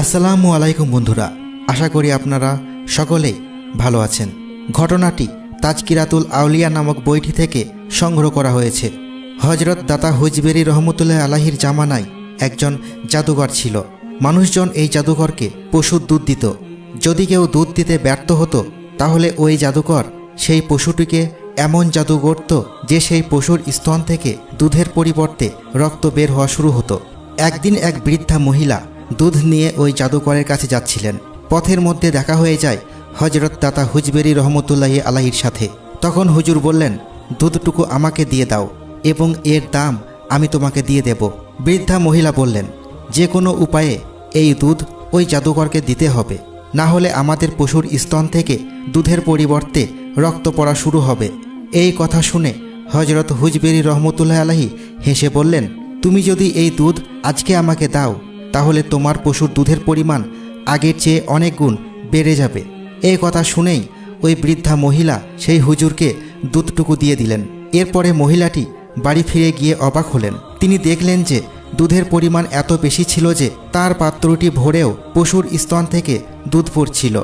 আসসালামু আলাইকুম বন্ধুরা, আশা করি আপনারা সকলেই ভালো আছেন। ঘটনাটি তাজকিরাতুল আউলিয়া নামক বইটি থেকে সংগ্রহ করা হয়েছে। হজরত দাতা হুজবেরি রহমতুল্লাহ আলাহির জামানায় একজন জাদুঘর ছিল। মানুষজন এই জাদুঘরকে পশুর দুধ দিত। যদি কেউ দুধ দিতে ব্যর্থ হতো তাহলে ওই জাদুকর সেই পশুটিকে এমন জাদু করত যে সেই পশুর স্তন থেকে দুধের পরিবর্তে রক্ত বের হওয়া শুরু হতো। একদিন এক বৃদ্ধা মহিলা দুধ নিয়ে ওই জাদুকরের কাছে যাচ্ছিলেন। পথের মধ্যে দেখা হয়ে যায় হজরত দাতা হুজবেরি রহমতুল্লাহি আলাহির সাথে। তখন হুজুর বললেন, দুধটুকু আমাকে দিয়ে দাও এবং এর দাম আমি তোমাকে দিয়ে দেব। বৃদ্ধা মহিলা বললেন, যে কোনো উপায়ে এই দুধ ওই জাদুকরকে দিতে হবে, না হলে আমাদের পশুর স্তন থেকে দুধের পরিবর্তে রক্ত পড়া শুরু হবে। এই কথা শুনে হজরত হুজবেরি রহমতুল্লাহ আলাহি হেসে বললেন, তুমি যদি এই দুধ আজকে আমাকে দাও তাহলে তোমার পশুর দুধের পরিমাণ আগের চেয়ে অনেক গুণ বেড়ে যাবে। এই কথা শুনেই ওই বৃদ্ধা মহিলা সেই হুজুরকে দুধটুকু দিয়ে দিলেন। এরপরে মহিলাটি বাড়ি ফিরে গিয়ে অবাক হলেন। তিনি দেখলেন যে দুধের পরিমাণ এত বেশি ছিল যে তার পাত্রটি ভরেও পশুর স্তন থেকে দুধ পড়ছিল।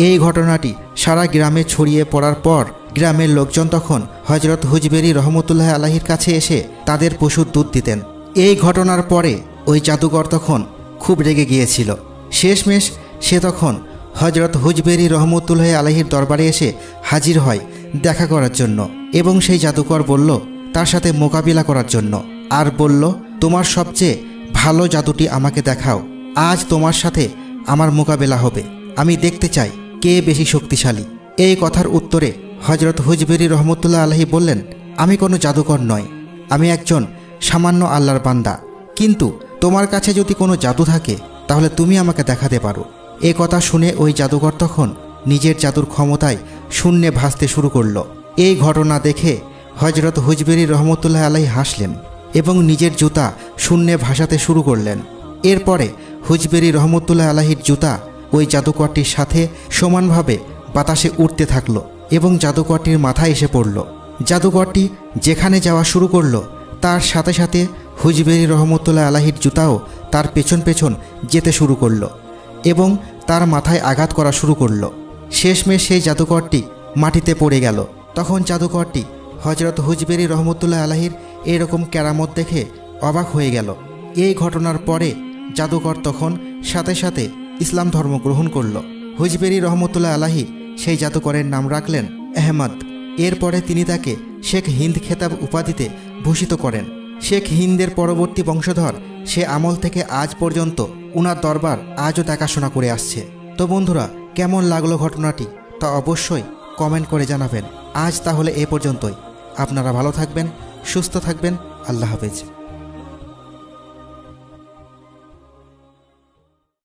এই ঘটনাটি সারা গ্রামে ছড়িয়ে পড়ার পর গ্রামের লোকজন তখন হজরত হুজবেরি রহমতুল্লাহ আলাহির কাছে এসে তাদের পশুর দুধ দিতেন। এই ঘটনার পরে ওই জাদুকর তখন খুব রেগে গিয়েছিল। শেষমেশ সে তখন হজরত হুজবেরি রহমতুল্লাহ আলাহির দরবারে এসে হাজির হয় দেখা করার জন্য, এবং সেই জাদুকর বলল তার সাথে মোকাবিলা করার জন্য, আর বলল, তোমার সবচেয়ে ভালো জাদুটি আমাকে দেখাও। আজ তোমার সাথে আমার মোকাবেলা হবে। আমি দেখতে চাই কে বেশি শক্তিশালী। এই কথার উত্তরে হজরত হুজবেরি রহমতুল্লাহ আলাহি বললেন, আমি কোনো জাদুকর নয়, আমি একজন সামান্য আল্লাহর বান্দা, কিন্তু তোমার কাছে যদি কোনো জাদু থাকে তাহলে তুমি আমাকে দেখাতে পারো। এ কথা শুনে ওই জাদুকর তখন নিজের জাদুর ক্ষমতায় শূন্যে ভাসতে শুরু করল। এই ঘটনা দেখে হজরত হুজবেরি রহমতুল্লাহ আলাহি হাসলেন এবং নিজের জুতা শূন্যে ভাসাতে শুরু করলেন। এরপরে হুজবেরি রহমতুল্লাহ আলাহির জুতা ওই জাদুকরটির সাথে সমানভাবে বাতাসে উড়তে থাকলো এবং জাদুকরটির মাথায় এসে পড়ল। জাদুকরটি যেখানে যাওয়া শুরু করলো তার সাথে সাথে হুজবেরি রহমতুল্লাহ আলাহির জুতাও তার পেছন পেছন যেতে শুরু করলো এবং তার মাথায় আঘাত করা শুরু করলো। শেষমেশ সেই জাদুকরটি মাটিতে পড়ে গেল। তখন জাদুকরটি হজরত হুজবেরি রহমতুল্লাহ আলাহির এরকম কেরামত দেখে অবাক হয়ে গেল। এই ঘটনার পরে জাদুকর তখন সাথে সাথে ইসলাম ধর্ম গ্রহণ করল। হুজবেরি রহমতুল্লাহ আলাহি সেই জাদুকরের নাম রাখলেন আহমদ। এরপরে তিনি তাকে শেখ হিন্দ খেতাব উপাধিতে ভূষিত করেন। শেখ হিন্দের পরবর্তী বংশধর সে আমল থেকে আজ পর্যন্ত উনার দরবার আজও দেখাশোনা করে আসছে। তো বন্ধুরা, কেমন লাগলো ঘটনাটি তা অবশ্যই কমেন্ট করে জানাবেন। আজ তাহলে এ পর্যন্তই। আপনারা ভালো থাকবেন, সুস্থ থাকবেন। আল্লাহ হাফেজ।